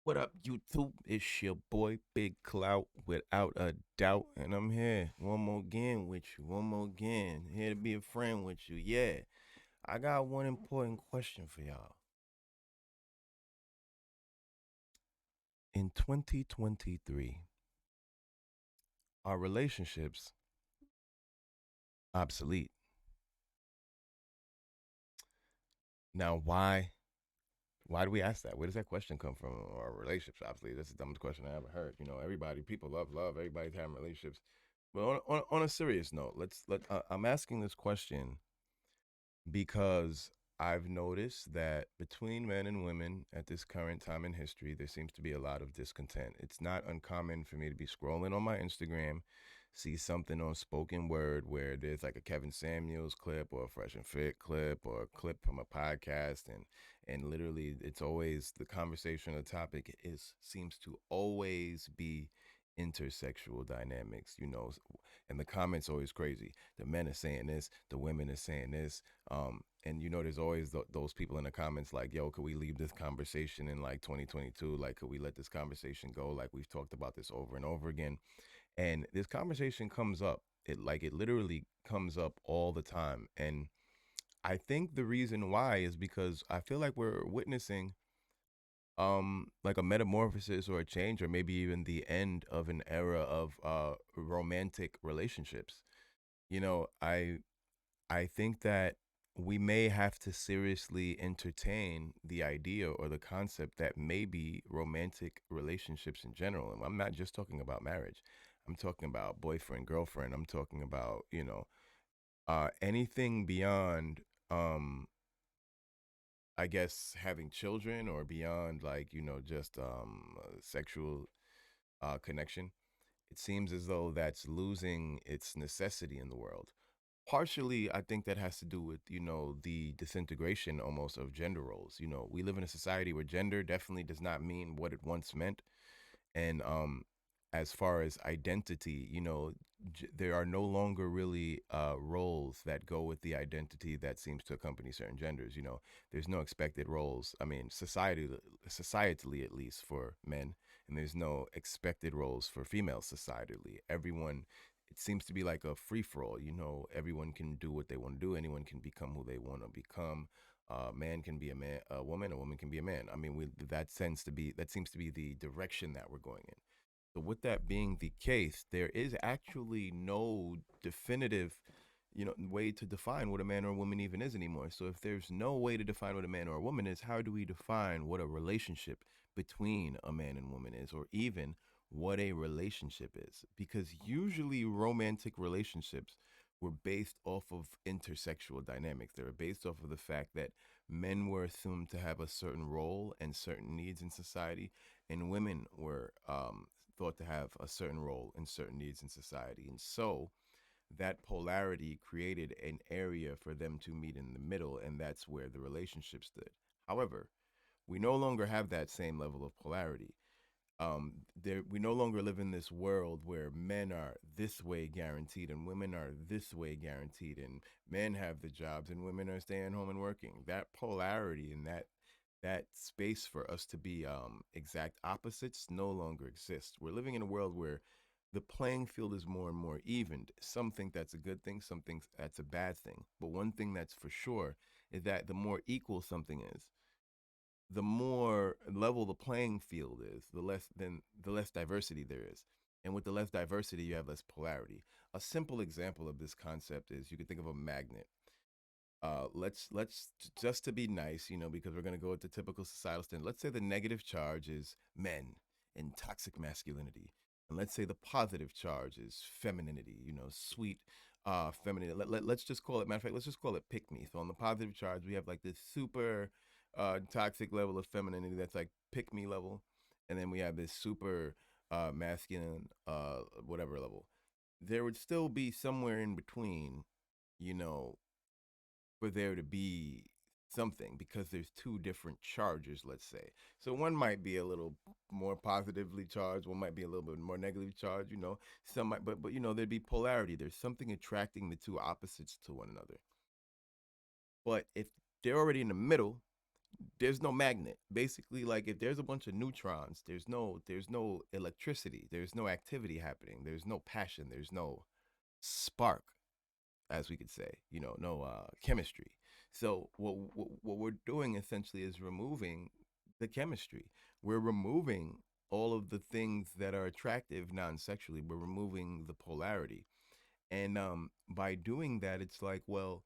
What up, YouTube? It's your boy Big Clout, without a doubt, and I'm here one more again with you, one more again, here to be a friend with you. Yeah, I got one important question for y'all. In 2023, are relationships obsolete? Now, why? Why do we ask that? Where does that question come from? Are relationships obsolete? That's the dumbest question I ever heard. Everybody, people love love. Everybody's having relationships. But on a serious note, I'm asking this question because I've noticed that between men and women at this current time in history, there seems to be a lot of discontent. It's not uncommon for me to be scrolling on my Instagram, see something on spoken word where there's like a Kevin Samuels clip or a Fresh and Fit clip or a clip from a podcast, and literally it's always the conversation or topic is seems to always be intersexual dynamics, and the comments always crazy. The men are saying this, the women are saying this, and there's always those people in the comments like, "Yo, could we leave this conversation in like 2022? Like, could we let this conversation go? Like, we've talked about this over and over again." And this conversation comes up. It literally comes up all the time. And I think the reason why is because I feel like we're witnessing like a metamorphosis or a change or maybe even the end of an era of romantic relationships. You know, I think that we may have to seriously entertain the idea or the concept that maybe romantic relationships in general, and I'm not just talking about marriage, I'm talking about boyfriend, girlfriend, I'm talking about, anything beyond, um, I guess, having children or beyond, like, just sexual connection. It seems as though that's losing its necessity in the world. Partially, I think that has to do with, the disintegration almost of gender roles. We live in a society where gender definitely does not mean what it once meant. And as far as identity, there are no longer really roles that go with the identity that seems to accompany certain genders. There's no expected roles. I mean, societally at least for men, and there's no expected roles for females societally. Everyone, it seems to be like a free for all. Everyone can do what they want to do. Anyone can become who they want to become. Man can be a woman can be a man. I mean, that seems to be the direction that we're going in. So, with that being the case, there is actually no definitive, way to define what a man or a woman even is anymore. So, if there's no way to define what a man or a woman is, how do we define what a relationship between a man and woman is, or even what a relationship is? Because usually romantic relationships were based off of intersexual dynamics. They were based off of the fact that men were assumed to have a certain role and certain needs in society, and women were thought to have a certain role and certain needs in society. And so that polarity created an area for them to meet in the middle, and that's where the relationship stood. However, we no longer have that same level of polarity. We no longer live in this world where men are this way guaranteed and women are this way guaranteed, and men have the jobs and women are staying home and working. That polarity and that space for us to be exact opposites no longer exists. We're living in a world where the playing field is more and more evened. Some think that's a good thing, some think that's a bad thing. But one thing that's for sure is that the more equal something is, the more level the playing field is, the less diversity there is. And with the less diversity, you have less polarity. A simple example of this concept is you could think of a magnet. Let's just to be nice, because we're gonna go with the typical societal standard. Let's say the negative charge is men and toxic masculinity, and let's say the positive charge is femininity. Sweet, feminine. Let's just call it. Matter of fact, let's just call it pick me. So on the positive charge, we have like this super toxic level of femininity that's like pick me level, and then we have this super masculine whatever level. There would still be somewhere in between, you know, for there to be something because there's two different charges, let's say. So one might be a little more positively charged, one might be a little bit more negatively charged, Some might, but there'd be polarity. There's something attracting the two opposites to one another. But if they're already in the middle, there's no magnet. Basically, like if there's a bunch of neutrons, there's no electricity, there's no activity happening, there's no passion, there's no spark, as we could say, no chemistry. So what we're doing essentially is removing the chemistry. We're removing all of the things that are attractive non-sexually. We're removing the polarity, and by doing that, it's like, well,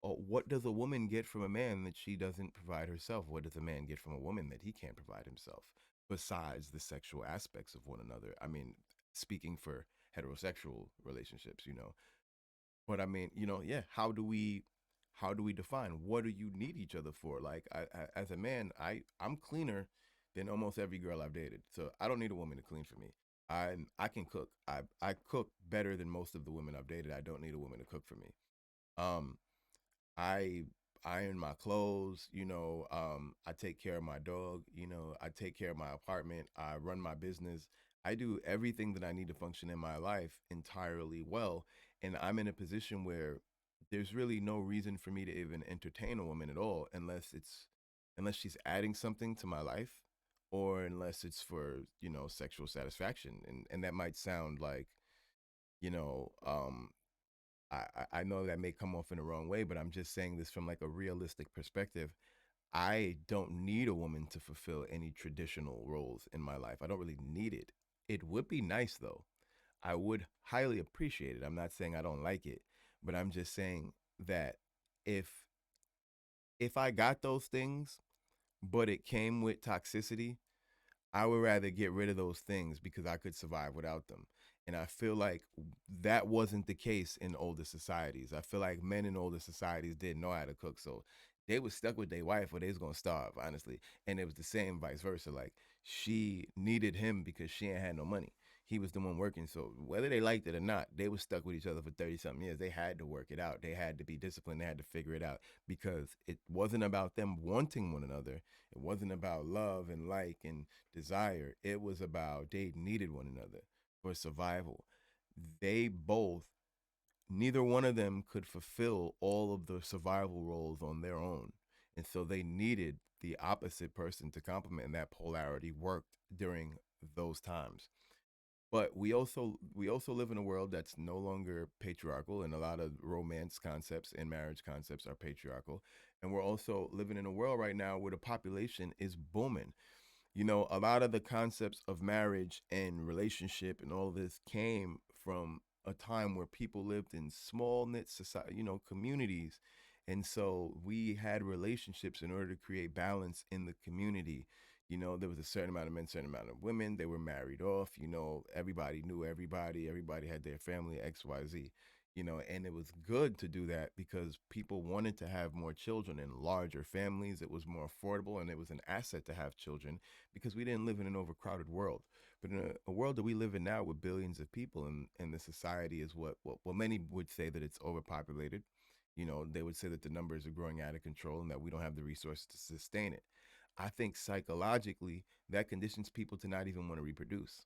what does a woman get from a man that she doesn't provide herself? What does a man get from a woman that he can't provide himself? Besides the sexual aspects of one another. I mean, speaking for heterosexual relationships, but I mean, yeah. How do we define what do you need each other for? Like, as a man, I'm cleaner than almost every girl I've dated, so I don't need a woman to clean for me. I can cook. I cook better than most of the women I've dated. I don't need a woman to cook for me. Um, I iron my clothes, I take care of my dog, I take care of my apartment, I run my business. I do everything that I need to function in my life entirely well. And I'm in a position where there's really no reason for me to even entertain a woman at all unless she's adding something to my life or unless it's for, sexual satisfaction. And that might sound like, you know, I know that may come off in the wrong way, but I'm just saying this from like a realistic perspective. I don't need a woman to fulfill any traditional roles in my life. I don't really need it. It would be nice though. I would highly appreciate it. I'm not saying I don't like it, but I'm just saying that if if I got those things, but it came with toxicity, I would rather get rid of those things because I could survive without them. And I feel like that wasn't the case in older societies. I feel like men in older societies didn't know how to cook. So they was stuck with their wife or they was gonna starve, honestly. And it was the same vice versa. Like she needed him because she ain't had no money. He was the one working. So whether they liked it or not, they was stuck with each other for 30 something years. They had to work it out. They had to be disciplined. They had to figure it out because it wasn't about them wanting one another. It wasn't about love and like and desire. It was about they needed one another for survival. They both, neither one of them could fulfill all of the survival roles on their own. And so they needed the opposite person to complement, and that polarity worked during those times. But we also live in a world that's no longer patriarchal, and a lot of romance concepts and marriage concepts are patriarchal. And we're also living in a world right now where the population is booming. A lot of the concepts of marriage and relationship and all of this came from a time where people lived in small knit society, communities. And so we had relationships in order to create balance in the community. There was a certain amount of men, certain amount of women. They were married off. Everybody knew everybody. Everybody had their family, XYZ. And it was good to do that because people wanted to have more children and larger families. It was more affordable and it was an asset to have children because we didn't live in an overcrowded world. But in a world that we live in now with billions of people, and the society is what many would say that it's overpopulated. They would say that the numbers are growing out of control and that we don't have the resources to sustain it. I think psychologically that conditions people to not even want to reproduce.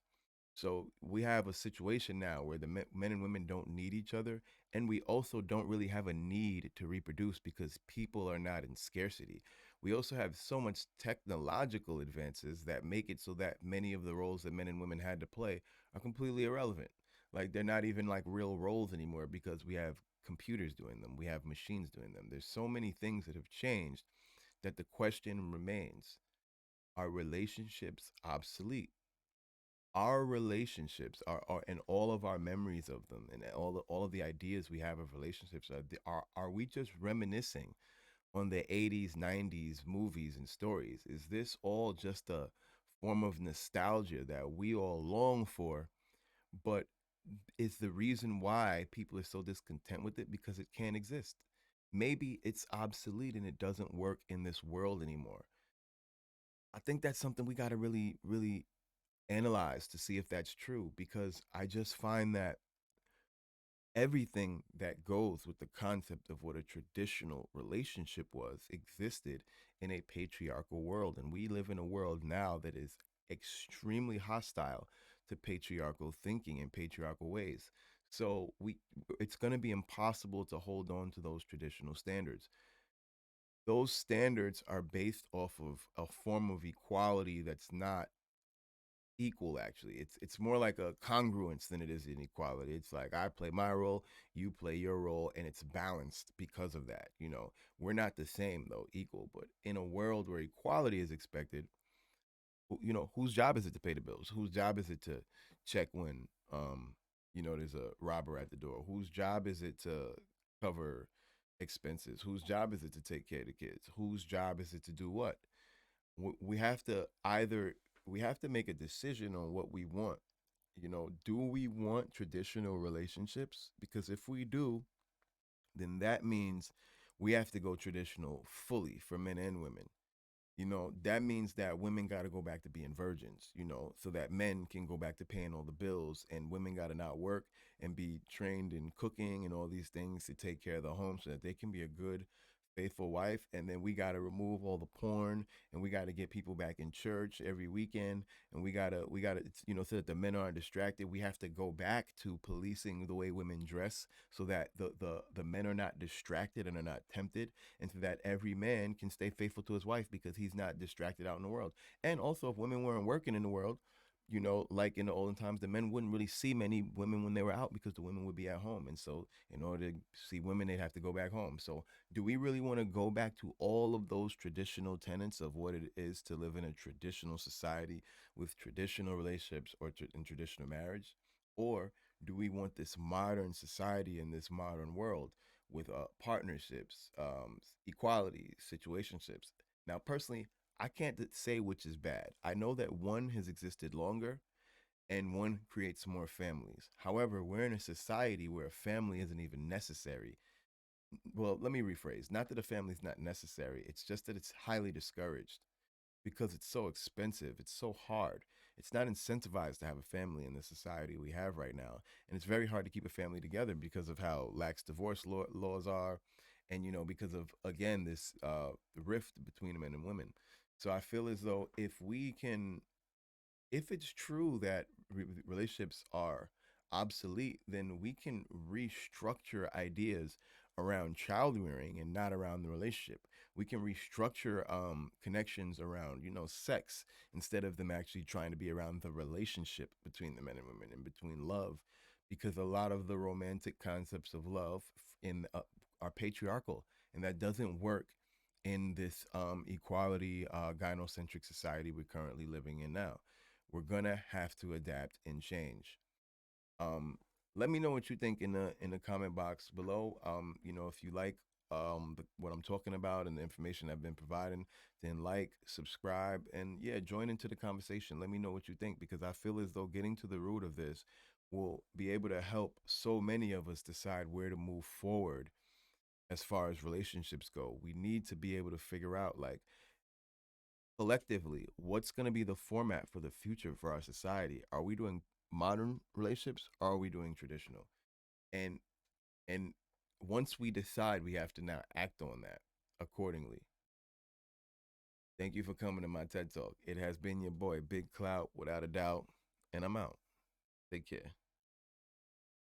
So we have a situation now where the men and women don't need each other, and we also don't really have a need to reproduce because people are not in scarcity. We also have so much technological advances that make it so that many of the roles that men and women had to play are completely irrelevant. Like they're not even like real roles anymore because we have computers doing them, we have machines doing them. There's so many things that have changed that the question remains: are relationships obsolete? Our relationships are and all of our memories of them and all of the ideas we have of relationships are we just reminiscing on the 80s 90s movies and stories? Is this all just a form of nostalgia that we all long for, but is the reason why people are so discontent with it because it can't exist? Maybe it's obsolete and it doesn't work in this world anymore. I think that's something we got to really analyze to see if that's true, because I just find that everything that goes with the concept of what a traditional relationship was existed in a patriarchal world. And we live in a world now that is extremely hostile to patriarchal thinking and patriarchal ways. So it's going to be impossible to hold on to those traditional standards. those standards are based off of a form of equality that's not equal. Actually, it's more like a congruence than it is inequality. It's like I play my role, you play your role, and it's balanced because of that. We're not the same though, equal, but in a world where equality is expected, whose job is it to pay the bills? Whose job is it to check when there's a robber at the door? Whose job is it to cover expenses? Whose job is it to take care of the kids? Whose job is it to do what? We have to either we have to make a decision on what we want. Do we want traditional relationships? Because if we do, then that means we have to go traditional fully for men and women. That means that women got to go back to being virgins, so that men can go back to paying all the bills, and women got to not work and be trained in cooking and all these things to take care of the home so that they can be a good, faithful wife. And then we got to remove all the porn, and we got to get people back in church every weekend. And we got to, so that the men aren't distracted. We have to go back to policing the way women dress so that the men are not distracted and are not tempted, and so that every man can stay faithful to his wife because he's not distracted out in the world. And also, if women weren't working in the world, like in the olden times, the men wouldn't really see many women when they were out because the women would be at home. And so, in order to see women, they'd have to go back home. So, do we really want to go back to all of those traditional tenets of what it is to live in a traditional society with traditional relationships or in traditional marriage? Or do we want this modern society and this modern world with partnerships, equality, situationships? Now, personally, I can't say which is bad. I know that one has existed longer and one creates more families. However, we're in a society where a family isn't even necessary. Well, let me rephrase. Not that a family is not necessary, it's just that it's highly discouraged because it's so expensive. It's so hard. It's not incentivized to have a family in the society we have right now. And it's very hard to keep a family together because of how lax divorce laws are. And, because of, again, this rift between men and women. So I feel as though if it's true that relationships are obsolete, then we can restructure ideas around child rearing and not around the relationship. We can restructure connections around, sex instead of them actually trying to be around the relationship between the men and women and between love, because a lot of the romantic concepts of love in are patriarchal, and that doesn't work in this equality, gynocentric society we're currently living in now. We're gonna have to adapt and change. Um, Let me know what you think in the comment box below. If you like what I'm talking about and the information I've been providing, then like, subscribe, and yeah, join into the conversation. Let me know what you think, because I feel as though getting to the root of this will be able to help so many of us decide where to move forward as far as relationships go. We need to be able to figure out, like, collectively, what's going to be the format for the future for our society? Are we doing modern relationships, or are we doing traditional? And and once we decide, we have to now act on that accordingly. Thank you for coming to my TED Talk. It has been your boy, Big Clout, without a doubt, and I'm out. Take care.